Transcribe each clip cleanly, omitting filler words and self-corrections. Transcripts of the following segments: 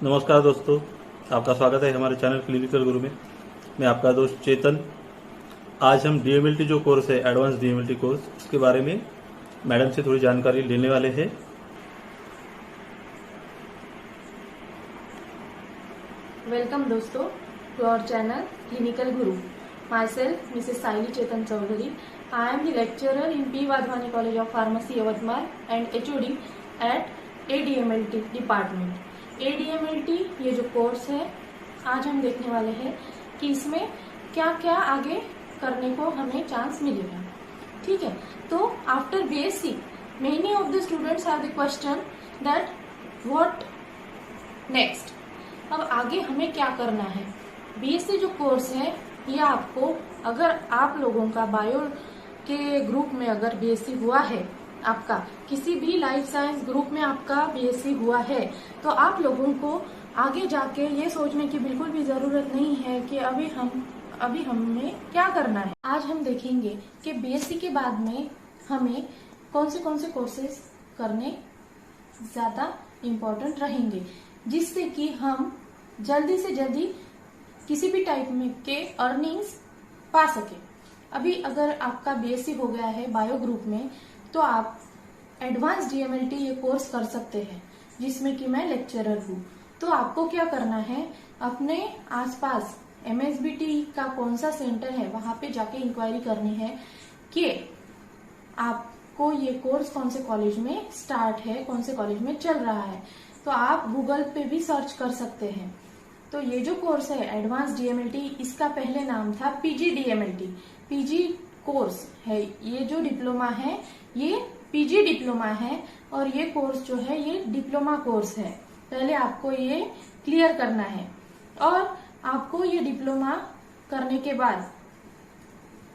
नमस्कार दोस्तों, आपका स्वागत है हमारे चैनल क्लिनिकल गुरु में। मैं आपका दोस्त चेतन। आज हम डीएमएलटी जो कोर्स है, एडवांस डीएमएलटी कोर्स, उसके बारे में मैडम से थोड़ी जानकारी लेने वाले हैं। वेलकम दोस्तों to our channel clinical Guru. Myself Mrs. Saili Chetan Chaudhary. I am the lecturer in P. Wadhwani College of Pharmacy, Yavatmal and HOD at ADMLT department. ADMLT ये जो कोर्स है आज हम देखने वाले हैं कि इसमें क्या क्या आगे करने को हमें चांस मिलेगा। ठीक है, तो after BSc many of the students have the question that what next। अब आगे हमें क्या करना है। BSc जो कोर्स है ये आपको, अगर आप लोगों का बायो के ग्रुप में अगर BSc हुआ है, आपका किसी भी लाइफ साइंस ग्रुप में आपका BSc हुआ है, तो आप लोगों को आगे जाके ये सोचने की बिल्कुल भी जरूरत नहीं है कि अभी हमें क्या करना है। आज हम देखेंगे कि BSc के बाद में हमें कौन से कोर्सेज करने ज्यादा इम्पोर्टेंट रहेंगे, जिससे कि हम जल्दी से जल्दी किसी भी टाइप में के अर्निंग्स पा सके। अभी अगर आपका BSc हो गया है बायो ग्रुप में, तो आप एडवांस DMLT ये कोर्स कर सकते हैं, जिसमें कि मैं लेक्चरर हूँ। तो आपको क्या करना है, अपने आसपास MSBT का कौन सा सेंटर है वहां पे जाके इंक्वायरी करनी है कि आपको ये कोर्स कौन से कॉलेज में स्टार्ट है, कौन से कॉलेज में चल रहा है। तो आप गूगल पे भी सर्च कर सकते हैं। तो ये जो कोर्स है एडवांस DMLT, इसका पहले नाम था PG DMLT। PG कोर्स है, ये जो डिप्लोमा है ये PG डिप्लोमा है, और ये कोर्स जो है ये डिप्लोमा कोर्स है। पहले आपको ये क्लियर करना है, और आपको ये डिप्लोमा करने के बाद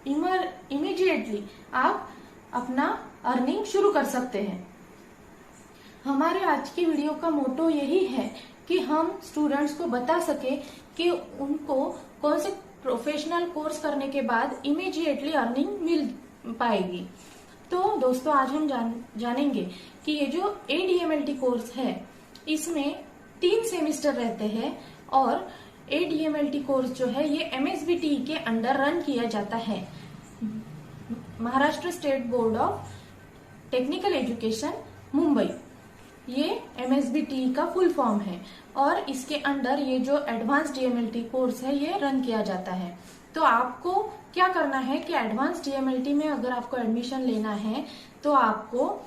इमीडिएटली आप अपना अर्निंग शुरू कर सकते हैं। हमारे आज की वीडियो का मोटो यही है कि हम स्टूडेंट्स को बता सके कि उनको कौन से प्रोफेशनल कोर्स करने के बाद इमीडिएटली अर्निंग मिल पाएगी। तो दोस्तों आज हम जानेंगे कि ये जो ADMLT कोर्स है इसमें 3 सेमेस्टर रहते हैं, और ADMLT कोर्स जो है ये MSBT के अंडर रन किया जाता है, Maharashtra state board of technical education Mumbai. ये MSBT का फुल फॉर्म है, और इसके अंडर ये जो एडवांस DMLT कोर्स है ये रन किया जाता है। तो आपको क्या करना है कि एडवांस DMLT में अगर आपको एडमिशन लेना है, तो आपको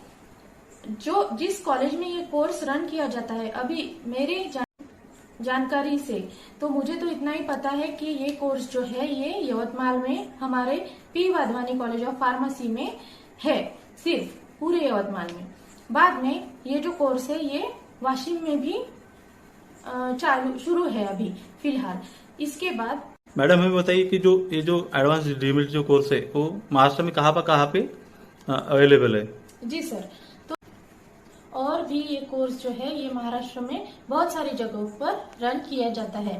जिस कॉलेज में ये कोर्स रन किया जाता है, अभी मेरी जानकारी से तो मुझे तो इतना ही पता है कि ये कोर्स जो है ये यवतमाल में हमारे P. Wadhwani college of pharmacy में है, सिर्फ पूरे यवतमाल में। बाद में ये जो कोर्स है ये वाशिम में भी शुरू है अभी फिलहाल। इसके बाद मैडम हमें बताइए कि ये जो एडवांस डीएमएलटी जो कोर्स है वो महाराष्ट्र में कहाँ पे अवेलेबल है? जी सर, तो और भी ये कोर्स जो है ये महाराष्ट्र में बहुत सारी जगहों पर रन किया जाता है।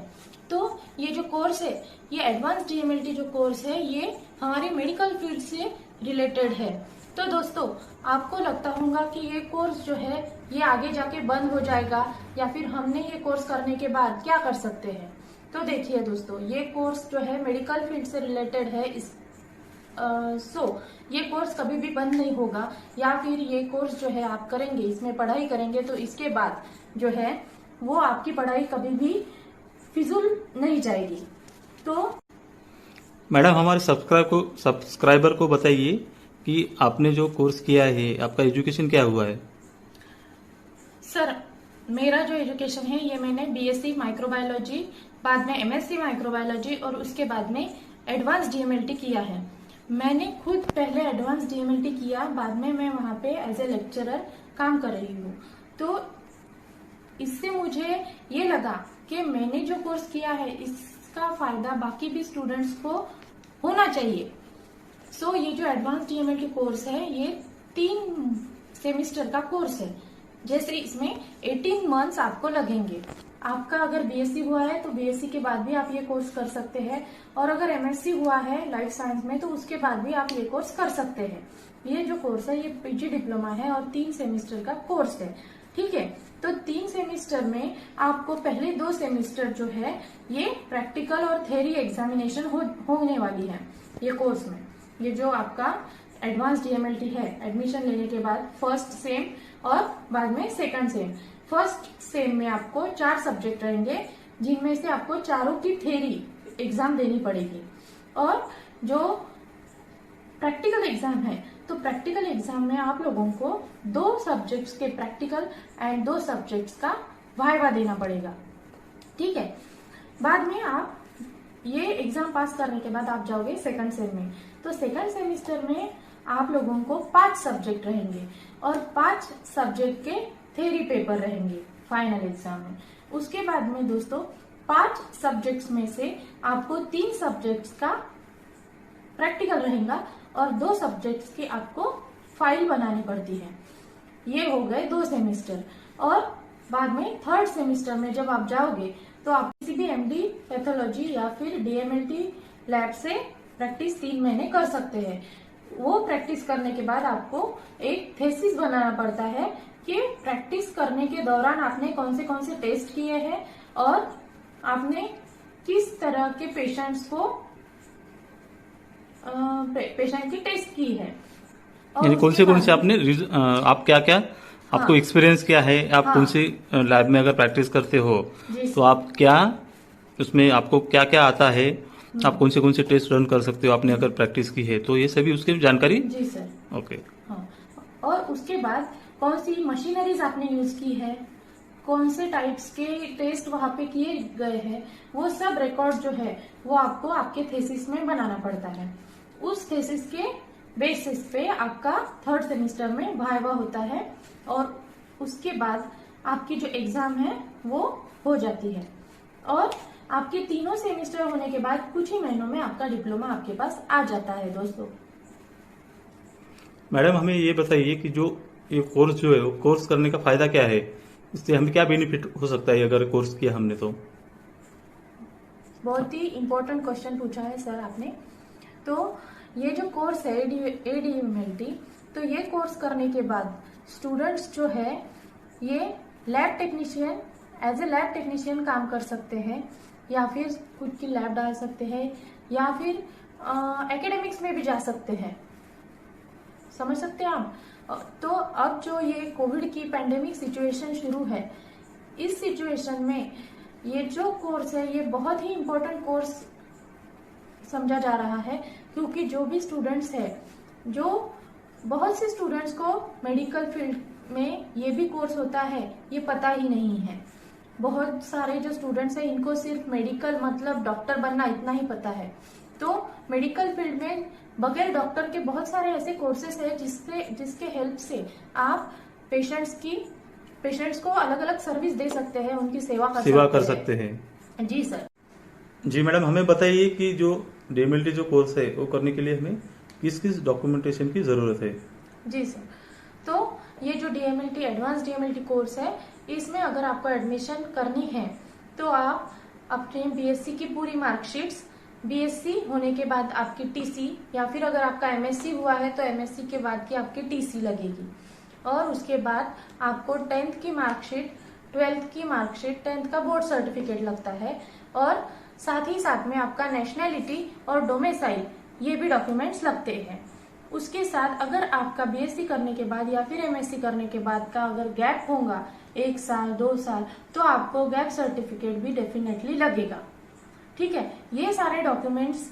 तो ये जो कोर्स है ये एडवांस DMLT जो कोर्स है ये हमारे मेडिकल फील्ड से रिलेटेड है। तो दोस्तों आपको लगता होगा कि ये कोर्स जो है ये आगे जाके बंद हो जाएगा, या फिर हमने ये कोर्स करने के बाद क्या कर सकते हैं। तो देखिए दोस्तों, ये कोर्स जो है मेडिकल फील्ड से रिलेटेड है। ये कोर्स कभी भी बंद नहीं होगा, या फिर ये कोर्स जो है आप करेंगे, इसमें पढ़ाई करेंगे, तो इसके बाद जो है वो आपकी पढ़ाई कभी भी फिजूल नहीं जाएगी। तो मैडम हमारे सब्सक्राइबर को बताइए कि आपने जो कोर्स किया है आपका एजुकेशन क्या हुआ है? सर मेरा जो एजुकेशन है ये मैंने BSc माइक्रोबायोलॉजी, बाद में MSc माइक्रोबायोलॉजी, और उसके बाद में एडवांस DMLT किया है। मैंने खुद पहले एडवांस DMLT किया, बाद में मैं वहां पे एज ए लेक्चरर काम कर रही हूँ। तो इससे मुझे ये लगा कि मैंने जो कोर्स किया है इसका फायदा बाकी भी स्टूडेंट्स को होना चाहिए। सो ये जो एडवांस DMLT कोर्स है ये 3 सेमेस्टर का कोर्स है, जैसे इसमें 18 मंथ्स आपको लगेंगे। आपका अगर BSc हुआ है तो BSc के बाद भी आप ये कोर्स कर सकते हैं, और अगर MSc हुआ है लाइफ साइंस में तो उसके बाद भी आप ये कोर्स कर सकते हैं। ये जो कोर्स है ये PG डिप्लोमा है और 3 सेमेस्टर का कोर्स है। ठीक है, तो 3 सेमेस्टर में आपको पहले 2 सेमेस्टर जो है ये प्रैक्टिकल और थ्योरी एग्जामिनेशन होने वाली है ये कोर्स में। ये जो आपका एडवांस डीएमएलटी है, एडमिशन लेने के बाद फर्स्ट सेम और बाद में सेकंड सेम। फर्स्ट सेम में आपको 4 सब्जेक्ट रहेंगे, जिनमें से आपको चारों की थ्योरी एग्जाम देनी पड़ेगी। और जो प्रैक्टिकल एग्जाम है, तो प्रैक्टिकल एग्जाम में आप लोगों को 2 सब्जेक्ट्स के प्रैक्टिकल एंड 2 सब्जेक्ट्स का वाइवा देना पड़ेगा। ठीक है, बाद में आप ये एग्जाम पास करने के बाद आप जाओगे सेकंड सेम में। तो सेकंड सेमेस्टर में आप लोगों को 5 सब्जेक्ट रहेंगे और 5 सब्जेक्ट के थ्योरी पेपर रहेंगे फाइनल एग्जाम में। उसके बाद में दोस्तों 5 सब्जेक्ट्स में से आपको 3 सब्जेक्ट्स का प्रैक्टिकल रहेगा और 2 सब्जेक्ट्स की आपको फाइल बनानी पड़ती है। ये हो गए 2 सेमेस्टर। और बाद में थर्ड सेमेस्टर में जब आप जाओगे तो आप किसी भी एमडी पैथोलॉजी या फिर डीएमएलटी लैब से प्रैक्टिस 3 महीने कर सकते हैं। वो प्रैक्टिस करने के बाद आपको एक थेसिस बनाना पड़ता है कि प्रैक्टिस करने के दौरान आपने कौन से टेस्ट किए हैं और आपने किस तरह के पेशेंट्स को पेशेंट की टेस्ट की है। यानी कौन से आपने आप क्या क्या आपको एक्सपीरियंस क्या है, आप कौन सी लैब में अगर प्रैक्टिस करते हो तो आप क्या उसमें आपको क्या क्या आता है, आप कौन से टेस्ट रन कर सकते हो आपने अगर प्रैक्टिस की है, तो ये सभी उसकी जानकारी। जी सर। ओके। हाँ, और उसके बाद कौन सी मशीनरीज आपने यूज की है, कौन से टाइप्स के टेस्ट वहां पे किए गए हैं, वो सब रिकॉर्ड जो है वो आपको आपके थेसिस में बनाना पड़ता है। उस थेसिस के बेसिस पे आपका थर्ड सेमेस्टर में वाइवा होता है और उसके बाद आपकी जो एग्जाम है वो हो जाती है। और आपके तीनों सेमेस्टर होने के बाद कुछ ही महीनों में आपका डिप्लोमा आपके पास आ जाता है दोस्तों। मैडम हमें ये बताइए कि जो ये कोर्स जो है वो कोर्स करने का फायदा क्या है, इससे हमें क्या बेनिफिट हो सकता है अगर कोर्स किया हमने तो। बहुत ही इम्पोर्टेंट क्वेश्चन पूछा है सर आपने। तो ये जो कोर्स है एडीएमएलटी, तो ये कोर्स करने के बाद स्टूडेंट्स जो है ये lab technician as a lab technician काम कर सकते हैं या फिर खुद की लैब डाल सकते हैं या फिर एकेडमिक्स में भी जा सकते हैं। समझ सकते हैं आप। तो अब जो ये कोविड की पैंडेमिक सिचुएशन शुरू है, इस सिचुएशन में ये जो कोर्स है ये बहुत ही इम्पोर्टेंट कोर्स समझा जा रहा है, क्योंकि जो भी स्टूडेंट्स है, जो बहुत से स्टूडेंट्स को मेडिकल फील्ड में ये भी कोर्स होता है ये पता ही नहीं है। बहुत सारे जो स्टूडेंट्स हैं इनको सिर्फ मेडिकल मतलब डॉक्टर बनना इतना ही पता है। तो मेडिकल फील्ड में बगैर डॉक्टर के बहुत सारे ऐसे कोर्सेस हैं जिसके हेल्प से आप पेशेंट्स को अलग अलग सर्विस दे सकते हैं, उनकी सेवा कर सकते हैं। जी सर। जी मैडम, हमें बताइए कि जो डीएमएलटी जो कोर्स है वो करने के लिए हमें किस किस डॉक्यूमेंटेशन की जरूरत है। जी सर। तो ये जो डीएमएलटी एडवांस डीएमएलटी कोर्स है, इसमें अगर आपको एडमिशन करनी है तो आप अपने बीएससी की पूरी मार्कशीट्स, बीएससी होने के बाद आपकी टीसी, या फिर अगर आपका एमएससी हुआ है तो एमएससी के बाद की आपकी टीसी लगेगी। और उसके बाद आपको 10th की मार्कशीट, 12th की मार्कशीट, 10th का बोर्ड सर्टिफिकेट लगता है और साथ ही साथ में आपका नेशनैलिटी और डोमिसाइल ये भी डॉक्यूमेंट्स लगते हैं। उसके साथ अगर आपका बीएससी करने के बाद या फिर एमएससी करने के बाद का अगर गैप होगा 1 साल 2 साल, तो आपको गैप सर्टिफिकेट भी डेफिनेटली लगेगा। ठीक है, ये सारे डॉक्यूमेंट्स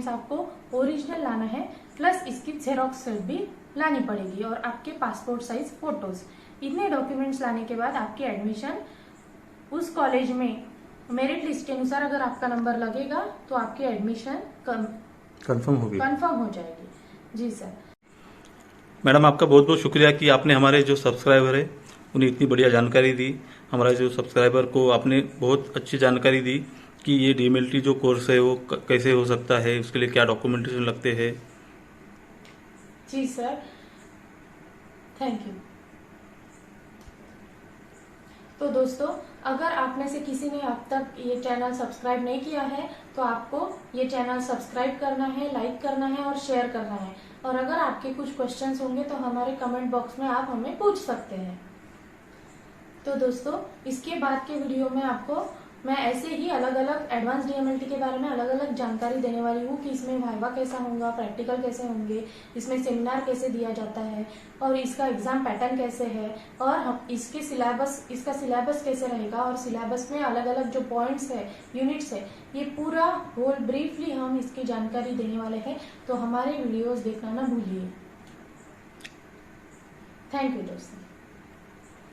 आपको ओरिजिनल लाना है, प्लस इसकी जेरोक्स सेट भी लानी पड़ेगी और आपके पासपोर्ट साइज फोटोज। इतने डॉक्यूमेंट्स लाने के बाद आपकी एडमिशन उस कॉलेज में मेरिट लिस्ट के अनुसार अगर आपका नंबर लगेगा तो आपकी एडमिशन कंफर्म हो जाएगी। जी सर। मैडम आपका बहुत बहुत शुक्रिया कि आपने हमारे जो सब्सक्राइबर है उन्हें इतनी बढ़िया जानकारी दी। हमारे जो सब्सक्राइबर को आपने बहुत अच्छी जानकारी दी कि ये डीएमएलटी जो कोर्स है वो कैसे हो सकता है, उसके लिए क्या डॉक्यूमेंटेशन लगते हैं। जी सर, थैंक यू। तो दोस्तों, अगर आप में से किसी ने अब तक ये चैनल सब्सक्राइब नहीं किया है तो आपको ये चैनल सब्सक्राइब करना है, लाइक करना है और शेयर करना है। और अगर आपके कुछ क्वेश्चंस होंगे तो हमारे कमेंट बॉक्स में आप हमें पूछ सकते हैं। तो दोस्तों, इसके बाद के वीडियो में आपको मैं ऐसे ही अलग अलग एडवांस डीएमएलटी के बारे में अलग अलग जानकारी देने वाली हूँ कि इसमें वाइवा कैसा होगा, प्रैक्टिकल कैसे होंगे, इसमें सेमिनार कैसे दिया जाता है और इसका एग्जाम पैटर्न कैसे है और हम इसका सिलेबस कैसे रहेगा और सिलेबस में अलग अलग जो पॉइंट्स है, यूनिट्स है, ये पूरा होल ब्रीफली हम इसकी जानकारी देने वाले हैं। तो हमारे वीडियोज देखना ना भूलिए। थैंक यू दोस्तों।